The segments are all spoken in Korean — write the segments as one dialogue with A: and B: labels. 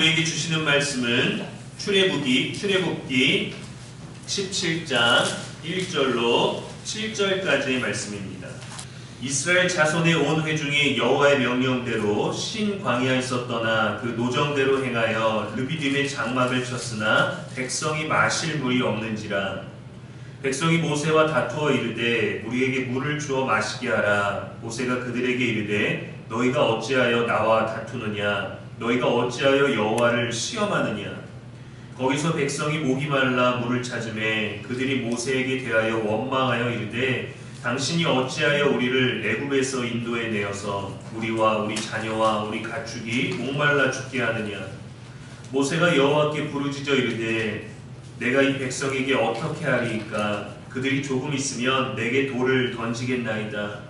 A: 우리에게 주시는 말씀은 출애굽기 17장 1절로 7절까지의 말씀입니다. 이스라엘 자손의 온 회중이 여호와의 명령대로 신 광야에서 떠나 그 노정대로 행하여 르비딤의 장막을 쳤으나 백성이 마실 물이 없는지라. 백성이 모세와 다투어 이르되 우리에게 물을 주어 마시게 하라. 모세가 그들에게 이르되 너희가 어찌하여 나와 다투느냐? 너희가 어찌하여 여호와를 시험하느냐? 거기서 백성이 목이 말라 물을 찾으매 그들이 모세에게 대하여 원망하여 이르되 당신이 어찌하여 우리를 애굽에서 인도해 내어서 우리와 우리 자녀와 우리 가축이 목말라 죽게 하느냐? 모세가 여호와께 부르짖어 이르되 내가 이 백성에게 어떻게 하리이까? 그들이 조금 있으면 내게 돌을 던지겠나이다.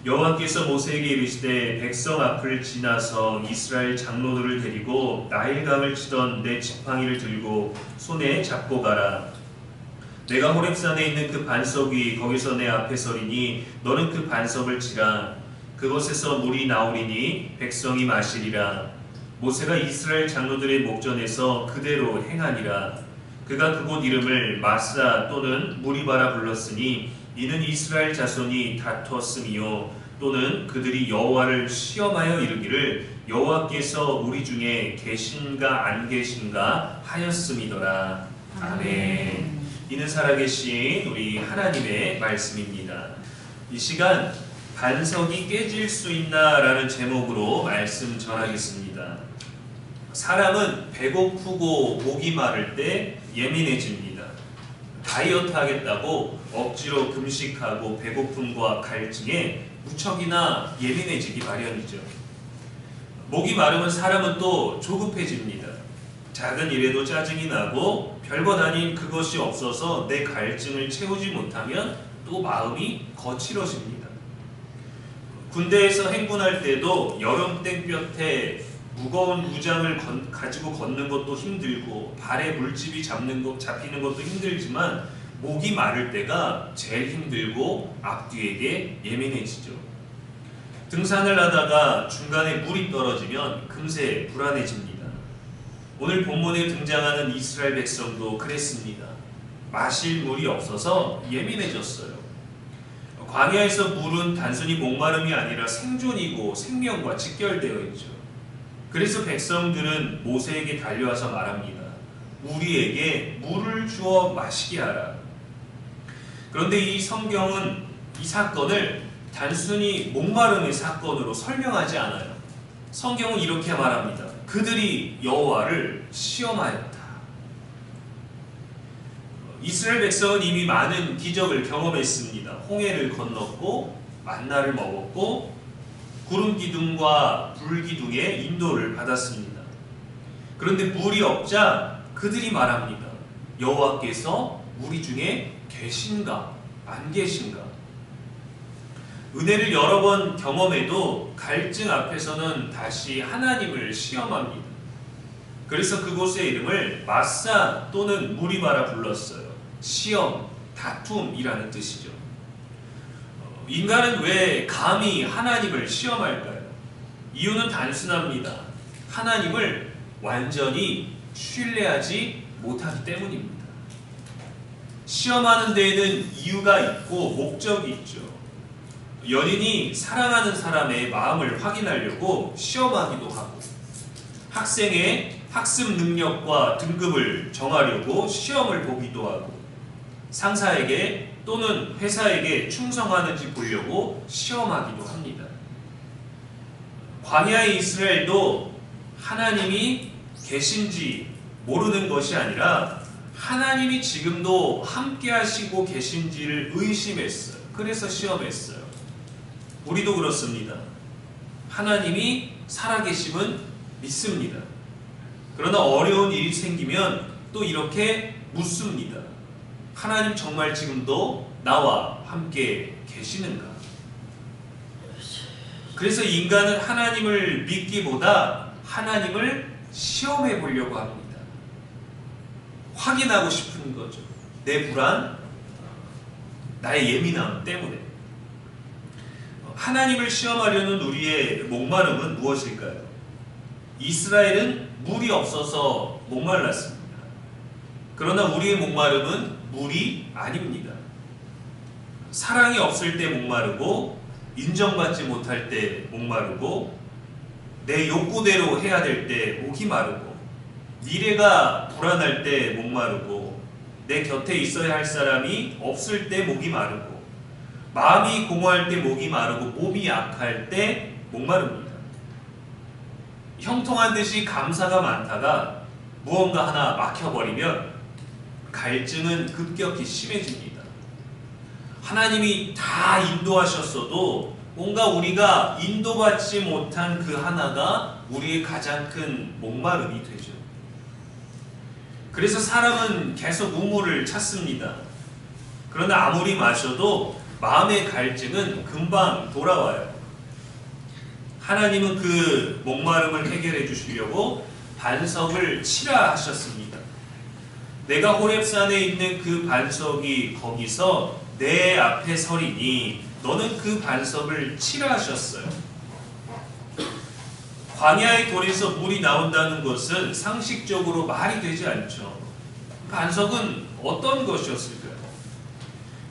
A: 여호와께서 모세에게 이르시되 백성 앞을 지나서 이스라엘 장로들을 데리고 나일강을 치던 내 지팡이를 들고 손에 잡고 가라. 내가 호렙산에 있는 그 반석 위 거기서 내 앞에 서리니 너는 그 반석을 치라. 그곳에서 물이 나오리니 백성이 마시리라. 모세가 이스라엘 장로들의 목전에서 그대로 행하니라. 그가 그곳 이름을 마사 또는 무리바라 불렀으니 이는 이스라엘 자손이 다투었음이요 또는 그들이 여호와를 시험하여 이르기를 여호와께서 우리 중에 계신가 안 계신가 하였음이더라. 아멘. 이는 살아계신 우리 하나님의 말씀입니다. 이 시간 반석이 깨질 수 있나라는 제목으로 말씀 전하겠습니다. 사람은 배고프고 목이 마를 때 예민해집니다. 다이어트 하겠다고 억지로 금식하고 배고픔과 갈증에 무척이나 예민해지기 마련이죠. 목이 마르면 사람은 또 조급해집니다. 작은 일에도 짜증이 나고 별것 아닌 그것이 없어서 내 갈증을 채우지 못하면 또 마음이 거칠어집니다. 군대에서 행군할 때도 여름 땡볕에 무거운 무장을 가지고 걷는 것도 힘들고 발에 물집이 잡히는 것도 힘들지만 목이 마를 때가 제일 힘들고 앞뒤에게 예민해지죠. 등산을 하다가 중간에 물이 떨어지면 금세 불안해집니다. 오늘 본문에 등장하는 이스라엘 백성도 그랬습니다. 마실 물이 없어서 예민해졌어요. 광야에서 물은 단순히 목마름이 아니라 생존이고 생명과 직결되어 있죠. 그래서 백성들은 모세에게 달려와서 말합니다. 우리에게 물을 주어 마시게 하라. 그런데 이 성경은 이 사건을 단순히 목마름의 사건으로 설명하지 않아요. 성경은 이렇게 말합니다. 그들이 여호와를 시험하였다. 이스라엘 백성은 이미 많은 기적을 경험했습니다. 홍해를 건넜고 만나를 먹었고 구름 기둥과 불 기둥의 인도를 받았습니다. 그런데 물이 없자 그들이 말합니다. 여호와께서 우리 중에 계신가 안 계신가? 은혜를 여러 번 경험해도 갈증 앞에서는 다시 하나님을 시험합니다. 그래서 그곳의 이름을 마사 또는 무리바라 불렀어요. 시험, 다툼이라는 뜻이죠. 인간은 왜 감히 하나님을 시험할까요? 이유는 단순합니다. 하나님을 완전히 신뢰하지 못하기 때문입니다. 시험하는 데에는 이유가 있고 목적이 있죠. 연인이 사랑하는 사람의 마음을 확인하려고 시험하기도 하고, 학생의 학습 능력과 등급을 정하려고 시험을 보기도 하고, 상사에게 또는 회사에게 충성하는지 보려고 시험하기도 합니다. 광야의 이스라엘도 하나님이 계신지 모르는 것이 아니라 하나님이 지금도 함께 하시고 계신지를 의심했어요. 그래서 시험했어요. 우리도 그렇습니다. 하나님이 살아계심은 믿습니다. 그러나 어려운 일이 생기면 또 이렇게 묻습니다. 하나님 정말 지금도 나와 함께 계시는가? 그래서 인간은 하나님을 믿기보다 하나님을 시험해 보려고 합니다. 확인하고 싶은 거죠. 내 불안, 나의 예민함 때문에. 하나님을 시험하려는 우리의 목마름은 무엇일까요? 이스라엘은 물이 없어서 목말랐습니다. 그러나 우리의 목마름은 물이 아닙니다. 사랑이 없을 때 목마르고, 인정받지 못할 때 목마르고, 내 욕구대로 해야 될 때 목이 마르고, 미래가 불안할 때 목마르고, 내 곁에 있어야 할 사람이 없을 때 목이 마르고, 마음이 공허할 때 목이 마르고, 몸이 약할 때 목마릅니다. 형통한 듯이 감사가 많다가 무언가 하나 막혀버리면 갈증은 급격히 심해집니다. 하나님이 다 인도하셨어도 뭔가 우리가 인도받지 못한 그 하나가 우리의 가장 큰 목마름이 되죠. 그래서 사람은 계속 우물을 찾습니다. 그러나 아무리 마셔도 마음의 갈증은 금방 돌아와요. 하나님은 그 목마름을 해결해 주시려고 반석을 치라 하셨습니다. 내가 호렙산에 있는 그 반석이 거기서 내 앞에 서리니 너는 그 반석을 치라 하셨어요. 광야의 돌에서 물이 나온다는 것은 상식적으로 말이 되지 않죠. 반석은 어떤 것이었을까요?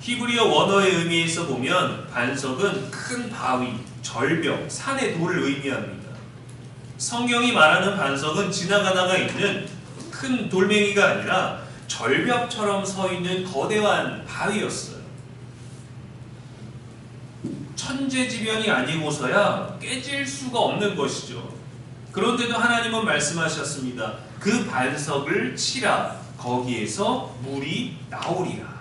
A: 히브리어 원어의 의미에서 보면 반석은 큰 바위, 절벽, 산의 돌을 의미합니다. 성경이 말하는 반석은 지나가다가 있는 큰 돌멩이가 아니라 절벽처럼 서 있는 거대한 바위였어요. 천재지변이 아니고서야 깨질 수가 없는 것이죠. 그런데도 하나님은 말씀하셨습니다. 그 반석을 치라. 거기에서 물이 나오리라.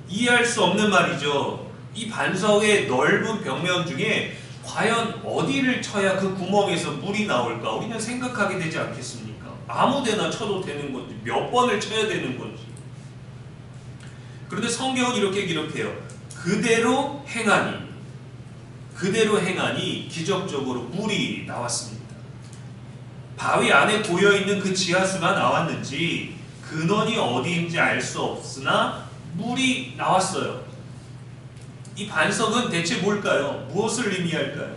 A: 이해할 수 없는 말이죠. 이 반석의 넓은 벽면 중에 과연 어디를 쳐야 그 구멍에서 물이 나올까? 우리는 생각하게 되지 않겠습니까? 아무 데나 쳐도 되는 건지, 몇 번을 쳐야 되는 건지. 그런데 성경은 이렇게 기록해요. 그대로 행하니 기적적으로 물이 나왔습니다. 바위 안에 고여있는 그 지하수가 나왔는지 근원이 어디인지 알 수 없으나 물이 나왔어요. 이 반석은 대체 뭘까요? 무엇을 의미할까요?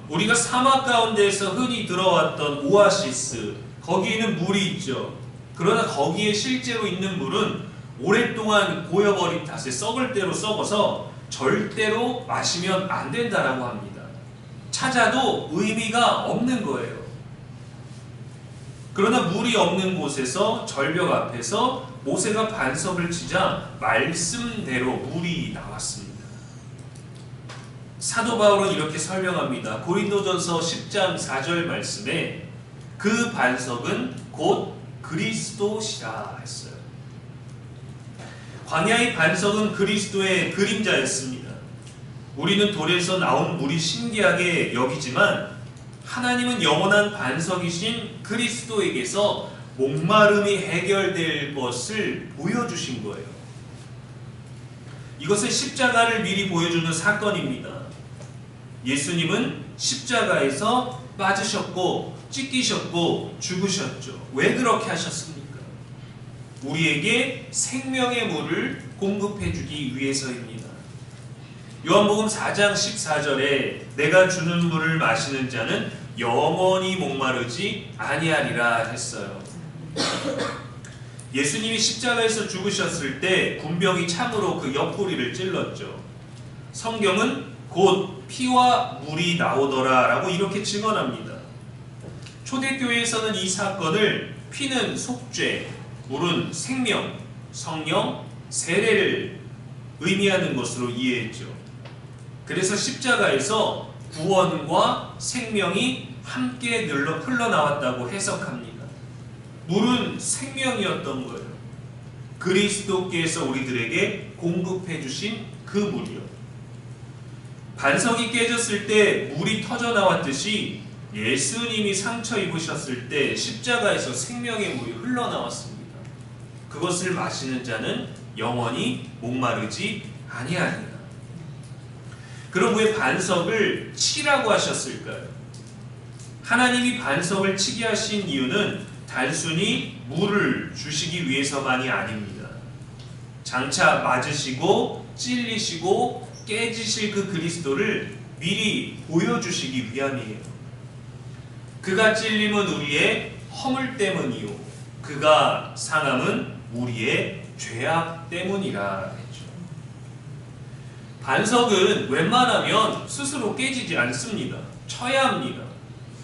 A: 우리가 사막 가운데에서 흔히 들어왔던 오아시스, 거기에는 물이 있죠. 그러나 거기에 실제로 있는 물은 오랫동안 고여버린 탓에 썩을 대로 썩어서 절대로 마시면 안 된다라고 합니다. 찾아도 의미가 없는 거예요. 그러나 물이 없는 곳에서 절벽 앞에서 모세가 반석을 치자 말씀대로 물이 나왔습니다. 사도 바울은 이렇게 설명합니다. 고린도전서 10장 4절 말씀에 그 반석은 곧 그리스도시라 했어요. 광야의 반석은 그리스도의 그림자였습니다. 우리는 돌에서 나온 물이 신기하게 여기지만 하나님은 영원한 반석이신 그리스도에게서 목마름이 해결될 것을 보여주신 거예요. 이것은 십자가를 미리 보여주는 사건입니다. 예수님은 십자가에서 맞으셨고 찢기셨고 죽으셨죠. 왜 그렇게 하셨습니까? 우리에게 생명의 물을 공급해주기 위해서입니다. 요한복음 4장 14절에 내가 주는 물을 마시는 자는 영원히 목마르지 아니하리라 했어요. 예수님이 십자가에서 죽으셨을 때 군병이 창으로 그 옆구리를 찔렀죠. 성경은 곧 피와 물이 나오더라 라고 이렇게 증언합니다. 초대교회에서는 이 사건을 피는 속죄, 물은 생명, 성령, 세례를 의미하는 것으로 이해했죠. 그래서 십자가에서 구원과 생명이 함께 흘러나왔다고 해석합니다. 물은 생명이었던 거예요. 그리스도께서 우리들에게 공급해 주신 그 물이요. 반석이 깨졌을 때 물이 터져 나왔듯이 예수님이 상처 입으셨을 때 십자가에서 생명의 물이 흘러나왔습니다. 그것을 마시는 자는 영원히 목마르지 아니하리라. 그럼 왜 반석을 치라고 하셨을까요? 하나님이 반석을 치게 하신 이유는 단순히 물을 주시기 위해서만이 아닙니다. 장차 맞으시고 찔리시고 깨지실 그 그리스도를 미리 보여주시기 위함이에요. 그가 찔림은 우리의 허물 때문이요 그가 상함은 우리의 죄악 때문이라 했죠. 반석은 웬만하면 스스로 깨지지 않습니다. 쳐야 합니다.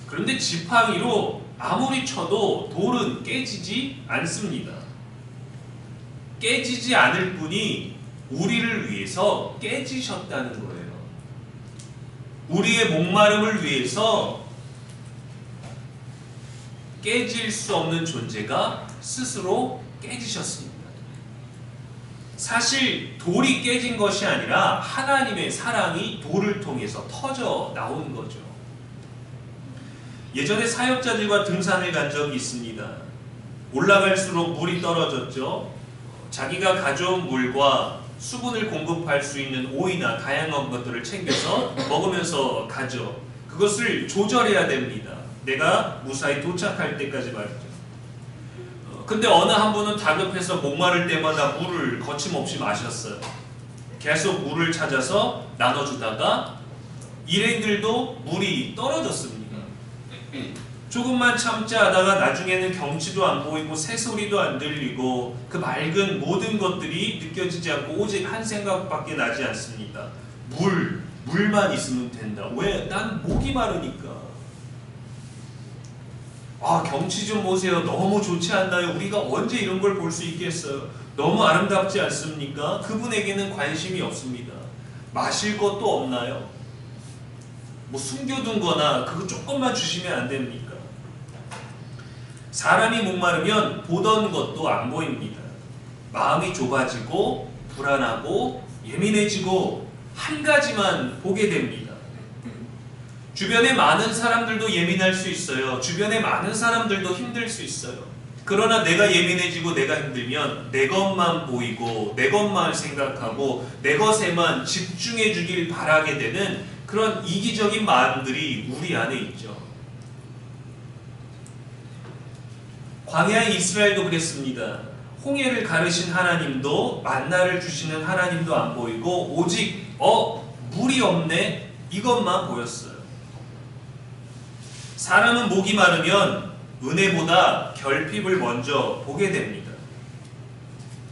A: 그런데 지팡이로 아무리 쳐도 돌은 깨지지 않습니다. 깨지지 않을 분이 우리를 위해서 깨지셨다는 거예요. 우리의 목마름을 위해서 깨질 수 없는 존재가 스스로 깨지셨습니다. 사실 돌이 깨진 것이 아니라 하나님의 사랑이 돌을 통해서 터져 나온 거죠. 예전에 사역자들과 등산을 간 적이 있습니다. 올라갈수록 물이 떨어졌죠. 자기가 가져온 물과 수분을 공급할 수 있는 오이나 다양한 것들을 챙겨서 먹으면서 가죠. 그것을 조절해야 됩니다. 내가 무사히 도착할 때까지 말이죠. 근데 어느 한 분은 다급해서 목마를 때마다 물을 거침없이 마셨어요. 계속 물을 찾아서 나눠주다가 일행들도 물이 떨어졌습니다. 조금만 참자 하다가 나중에는 경치도 안 보이고 새소리도 안 들리고 그 맑은 모든 것들이 느껴지지 않고 오직 한 생각밖에 나지 않습니다. 물만 있으면 된다. 왜? 난 목이 마르니까. 경치 좀 보세요. 너무 좋지 않나요? 우리가 언제 이런 걸 볼 수 있겠어요? 너무 아름답지 않습니까? 그분에게는 관심이 없습니다. 마실 것도 없나요? 뭐 숨겨둔 거나 그거 조금만 주시면 안 됩니까? 사람이 목마르면 보던 것도 안 보입니다. 마음이 좁아지고 불안하고 예민해지고 한 가지만 보게 됩니다. 주변에 많은 사람들도 예민할 수 있어요. 주변에 많은 사람들도 힘들 수 있어요. 그러나 내가 예민해지고 내가 힘들면 내 것만 보이고 내 것만 생각하고 내 것에만 집중해 주길 바라게 되는 그런 이기적인 마음들이 우리 안에 있죠. 광야의 이스라엘도 그랬습니다. 홍해를 가르신 하나님도 만나를 주시는 하나님도 안 보이고 오직 물이 없네 이것만 보였어요. 사람은 목이 마르면 은혜보다 결핍을 먼저 보게 됩니다.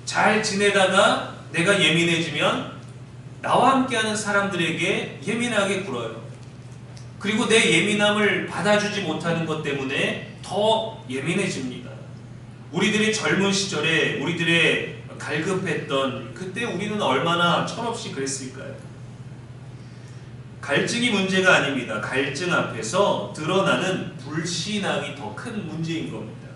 A: 잘 지내다가 내가 예민해지면 나와 함께하는 사람들에게 예민하게 굴어요. 그리고 내 예민함을 받아주지 못하는 것 때문에 더 예민해집니다. 우리들이 젊은 시절에 우리들의 갈급했던 그때 우리는 얼마나 철없이 그랬을까요? 갈증이 문제가 아닙니다. 갈증 앞에서 드러나는 불신앙이 더 큰 문제인 겁니다.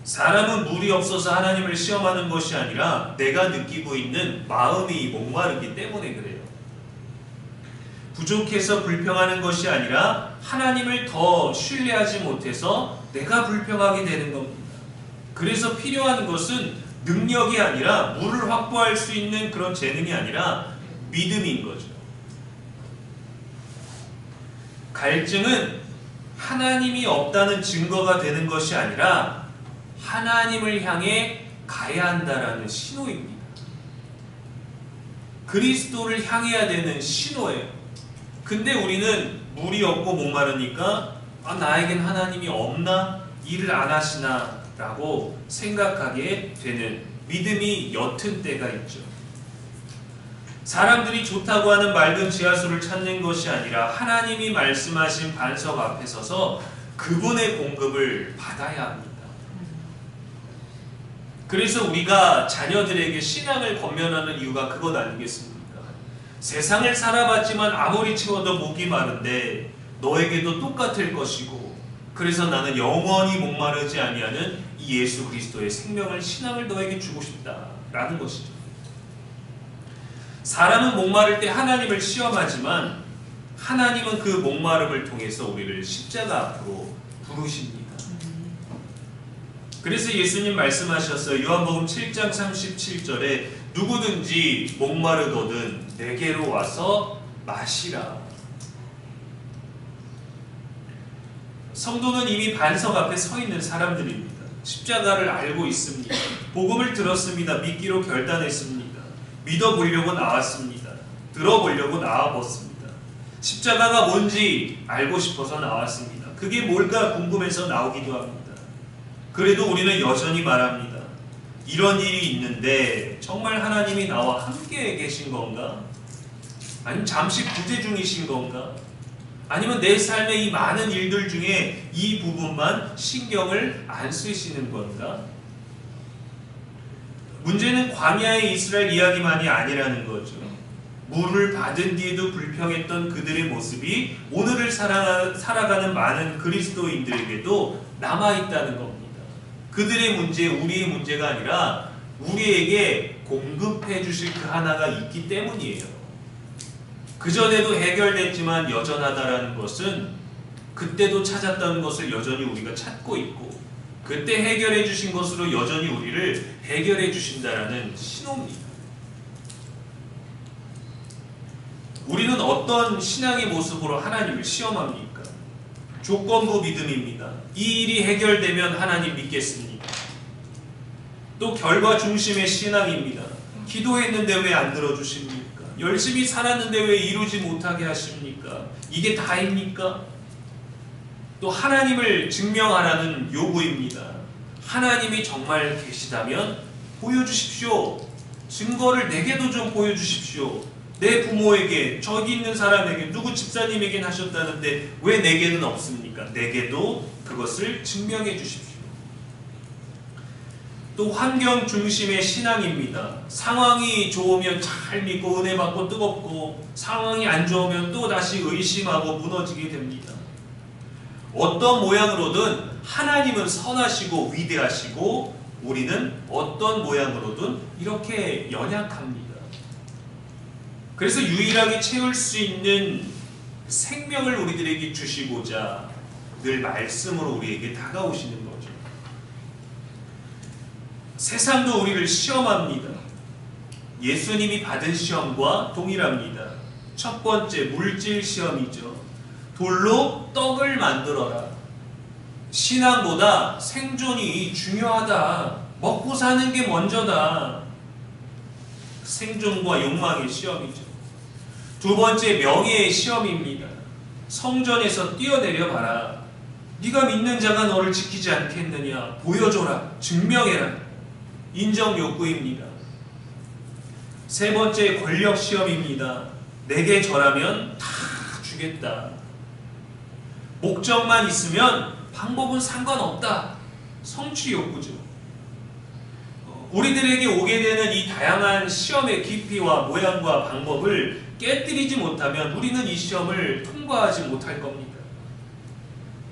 A: 사람은 물이 없어서 하나님을 시험하는 것이 아니라 내가 느끼고 있는 마음이 목마르기 때문에 그래요. 부족해서 불평하는 것이 아니라 하나님을 더 신뢰하지 못해서 내가 불평하게 되는 겁니다. 그래서 필요한 것은 능력이 아니라 물을 확보할 수 있는 그런 재능이 아니라 믿음인 거죠. 갈증은 하나님이 없다는 증거가 되는 것이 아니라 하나님을 향해 가야 한다라는 신호입니다. 그리스도를 향해야 되는 신호예요. 근데 우리는 물이 없고 목마르니까 나에겐 하나님이 없나? 일을 안 하시나? 라고 생각하게 되는 믿음이 옅은 때가 있죠. 사람들이 좋다고 하는 맑은 지하수를 찾는 것이 아니라 하나님이 말씀하신 반석 앞에 서서 그분의 공급을 받아야 합니다. 그래서 우리가 자녀들에게 신앙을 권면하는 이유가 그것 아니겠습니까? 세상을 살아봤지만 아무리 채워도 목이 마른데 너에게도 똑같을 것이고 그래서 나는 영원히 목마르지 아니하는 이 예수 그리스도의 생명을 신앙을 너에게 주고 싶다라는 것이죠. 사람은 목마를 때 하나님을 시험하지만 하나님은 그 목마름을 통해서 우리를 십자가 앞으로 부르십니다. 그래서 예수님 말씀하셨어요. 요한복음 7장 37절에 누구든지 목마르거든 내게로 와서 마시라. 성도는 이미 반석 앞에 서 있는 사람들입니다. 십자가를 알고 있습니다. 복음을 들었습니다. 믿기로 결단했습니다. 믿어보려고 나왔습니다. 들어보려고 나와봤습니다. 십자가가 뭔지 알고 싶어서 나왔습니다. 그게 뭘까 궁금해서 나오기도 합니다. 그래도 우리는 여전히 말합니다. 이런 일이 있는데 정말 하나님이 나와 함께 계신 건가? 아니면 잠시 부재 중이신 건가? 아니면 내 삶의 이 많은 일들 중에 이 부분만 신경을 안 쓰시는 건가? 문제는 광야의 이스라엘 이야기만이 아니라는 거죠. 물을 받은 뒤에도 불평했던 그들의 모습이 오늘을 살아가는 많은 그리스도인들에게도 남아있다는 겁니다. 그들의 문제, 우리의 문제가 아니라 우리에게 공급해 주실 그 하나가 있기 때문이에요. 그전에도 해결됐지만 여전하다라는 것은 그때도 찾았다는 것을 여전히 우리가 찾고 있고 그때 해결해 주신 것으로 여전히 우리를 해결해 주신다라는 신호입니다. 우리는 어떤 신앙의 모습으로 하나님을 시험합니까? 조건부 믿음입니다. 이 일이 해결되면 하나님 믿겠습니다. 또 결과 중심의 신앙입니다. 기도했는데 왜 안 들어주십니까? 열심히 살았는데 왜 이루지 못하게 하십니까? 이게 다입니까? 또 하나님을 증명하라는 요구입니다. 하나님이 정말 계시다면 보여주십시오. 증거를 내게도 좀 보여주십시오. 내 부모에게, 저기 있는 사람에게, 누구 집사님에겐 하셨다는데 왜 내게는 없습니까? 내게도 그것을 증명해 주십시오. 또 환경 중심의 신앙입니다. 상황이 좋으면 잘 믿고 은혜 받고 뜨겁고 상황이 안 좋으면 또 다시 의심하고 무너지게 됩니다. 어떤 모양으로든 하나님은 선하시고 위대하시고 우리는 어떤 모양으로든 이렇게 연약합니다. 그래서 유일하게 채울 수 있는 생명을 우리들에게 주시고자 늘 말씀으로 우리에게 다가오시는 거죠. 세상도 우리를 시험합니다. 예수님이 받은 시험과 동일합니다. 첫 번째 물질 시험이죠. 돌로 떡을 만들어라. 신앙보다 생존이 중요하다. 먹고 사는 게 먼저다. 생존과 욕망의 시험이죠. 두 번째 명예의 시험입니다. 성전에서 뛰어내려 봐라. 네가 믿는 자가 너를 지키지 않겠느냐. 보여줘라. 증명해라. 인정 욕구입니다. 세 번째 권력 시험입니다. 내게 절하면 다 주겠다. 목적만 있으면 방법은 상관없다. 성취 욕구죠. 우리들에게 오게 되는 이 다양한 시험의 깊이와 모양과 방법을 깨뜨리지 못하면 우리는 이 시험을 통과하지 못할 겁니다.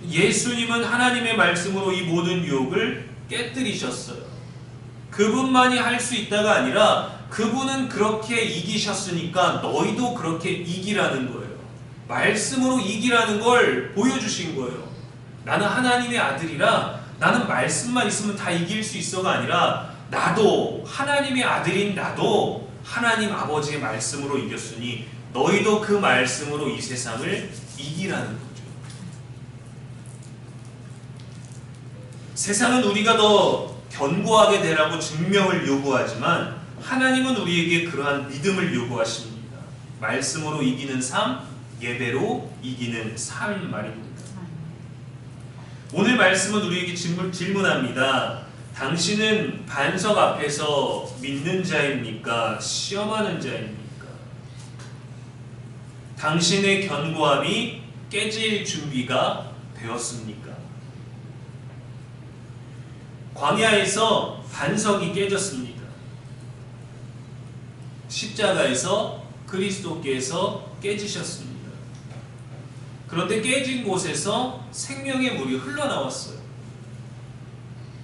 A: 예수님은 하나님의 말씀으로 이 모든 유혹을 깨뜨리셨어요. 그분만이 할 수 있다가 아니라 그분은 그렇게 이기셨으니까 너희도 그렇게 이기라는 거예요. 말씀으로 이기라는 걸 보여주신 거예요. 나는 하나님의 아들이라 나는 말씀만 있으면 다 이길 수 있어가 아니라 나도 하나님의 아들인 나도 하나님 아버지의 말씀으로 이겼으니 너희도 그 말씀으로 이 세상을 이기라는 거죠. 세상은 우리가 더 견고하게 되라고 증명을 요구하지만 하나님은 우리에게 그러한 믿음을 요구하십니다. 말씀으로 이기는 삶, 예배로 이기는 삶 말입니다. 오늘 말씀은 우리에게 질문합니다. 당신은 반석 앞에서 믿는 자입니까? 시험하는 자입니까? 당신의 견고함이 깨질 준비가 되었습니까? 광야에서 반석이 깨졌습니다. 십자가에서 그리스도께서 깨지셨습니다. 그런데 깨진 곳에서 생명의 물이 흘러나왔어요.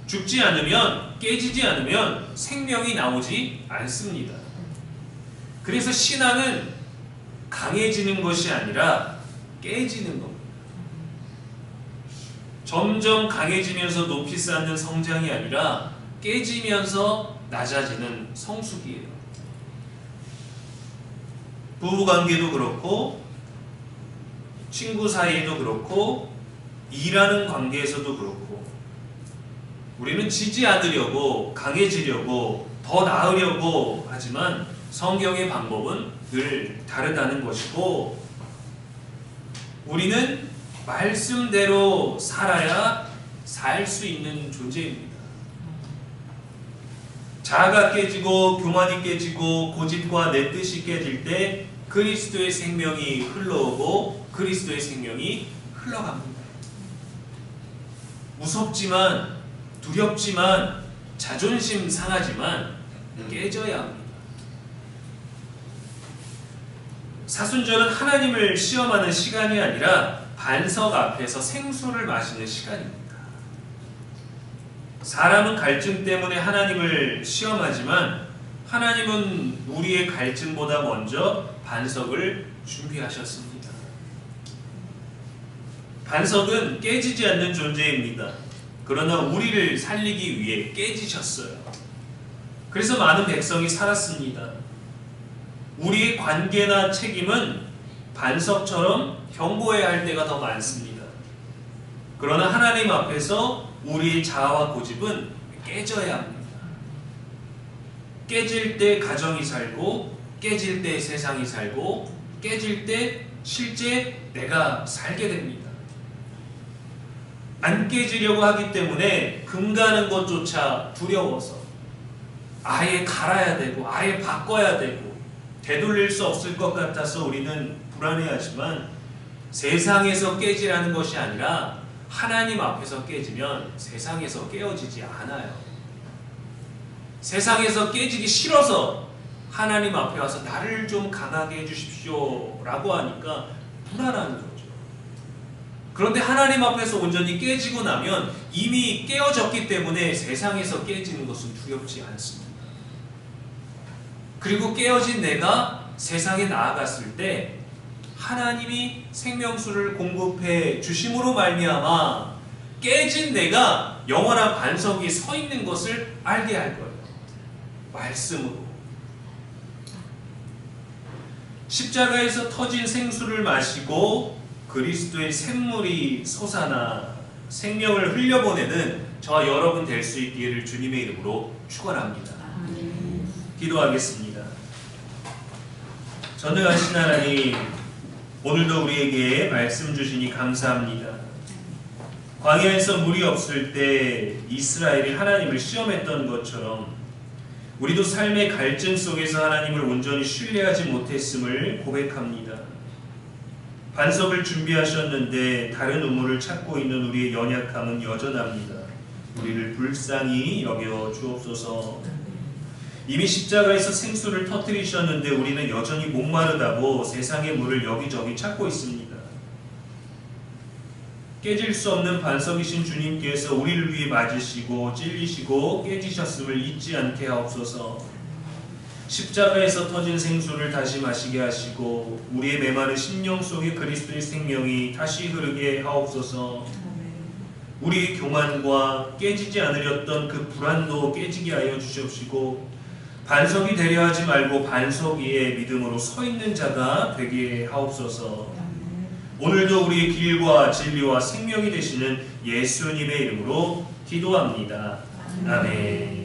A: 죽지 않으면, 깨지지 않으면 생명이 나오지 않습니다. 그래서 신앙은 강해지는 것이 아니라 깨지는 겁니다. 점점 강해지면서 높이 쌓는 성장이 아니라 깨지면서 낮아지는 성숙이에요. 부부관계도 그렇고 친구 사이에도 그렇고 일하는 관계에서도 그렇고 우리는 지지 않으려고 강해지려고 더 나으려고 하지만 성경의 방법은 늘 다르다는 것이고 우리는 말씀대로 살아야 살 수 있는 존재입니다. 자아가 깨지고 교만이 깨지고 고집과 내 뜻이 깨질 때 그리스도의 생명이 흘러오고 그리스도의 생명이 흘러갑니다. 무섭지만 두렵지만 자존심 상하지만 깨져야 합니다. 사순절은 하나님을 시험하는 시간이 아니라 반석 앞에서 생수를 마시는 시간입니다. 사람은 갈증 때문에 하나님을 시험하지만 하나님은 우리의 갈증보다 먼저 반석을 준비하셨습니다. 반석은 깨지지 않는 존재입니다. 그러나 우리를 살리기 위해 깨지셨어요. 그래서 많은 백성이 살았습니다. 우리의 관계나 책임은 반석처럼 견고해야 할 때가 더 많습니다. 그러나 하나님 앞에서 우리의 자아와 고집은 깨져야 합니다. 깨질 때 가정이 살고 깨질 때 세상이 살고 깨질 때 실제 내가 살게 됩니다. 안 깨지려고 하기 때문에 금가는 것조차 두려워서 아예 갈아야 되고 아예 바꿔야 되고 되돌릴 수 없을 것 같아서 우리는 불안해하지만 세상에서 깨지라는 것이 아니라 하나님 앞에서 깨지면 세상에서 깨어지지 않아요. 세상에서 깨지기 싫어서 하나님 앞에 와서 나를 좀 강하게 해주십시오 라고 하니까 불안한 거죠. 그런데 하나님 앞에서 온전히 깨지고 나면 이미 깨어졌기 때문에 세상에서 깨지는 것은 두렵지 않습니다. 그리고 깨어진 내가 세상에 나아갔을 때 하나님이 생명수를 공급해 주심으로 말미암아 깨진 내가 영원한 반석이 서 있는 것을 알게 할 거예요. 말씀으로. 십자가에서 터진 생수를 마시고 그리스도의 샘물이 솟아나 생명을 흘려보내는 저와 여러분 될 수 있기를 주님의 이름으로 축원합니다. 기도하겠습니다. 전능하신 하나님, 오늘도 우리에게 말씀 주시니 감사합니다. 광야에서 물이 없을 때 이스라엘이 하나님을 시험했던 것처럼 우리도 삶의 갈증 속에서 하나님을 온전히 신뢰하지 못했음을 고백합니다. 반석을 준비하셨는데 다른 우물을 찾고 있는 우리의 연약함은 여전합니다. 우리를 불쌍히 여겨 주옵소서. 이미 십자가에서 생수를 터뜨리셨는데 우리는 여전히 목마르다고 세상의 물을 여기저기 찾고 있습니다. 깨질 수 없는 반석이신 주님께서 우리를 위해 맞으시고 찔리시고 깨지셨음을 잊지 않게 하옵소서. 십자가에서 터진 생수를 다시 마시게 하시고 우리의 메마른 심령 속에 그리스도의 생명이 다시 흐르게 하옵소서. 우리의 교만과 깨지지 않으렸던 그 불안도 깨지게 하여 주시옵시고 반석이 되려 하지 말고 반석 위에 믿음으로 서 있는 자가 되게 하옵소서. 오늘도 우리의 길과 진리와 생명이 되시는 예수님의 이름으로 기도합니다. 아멘.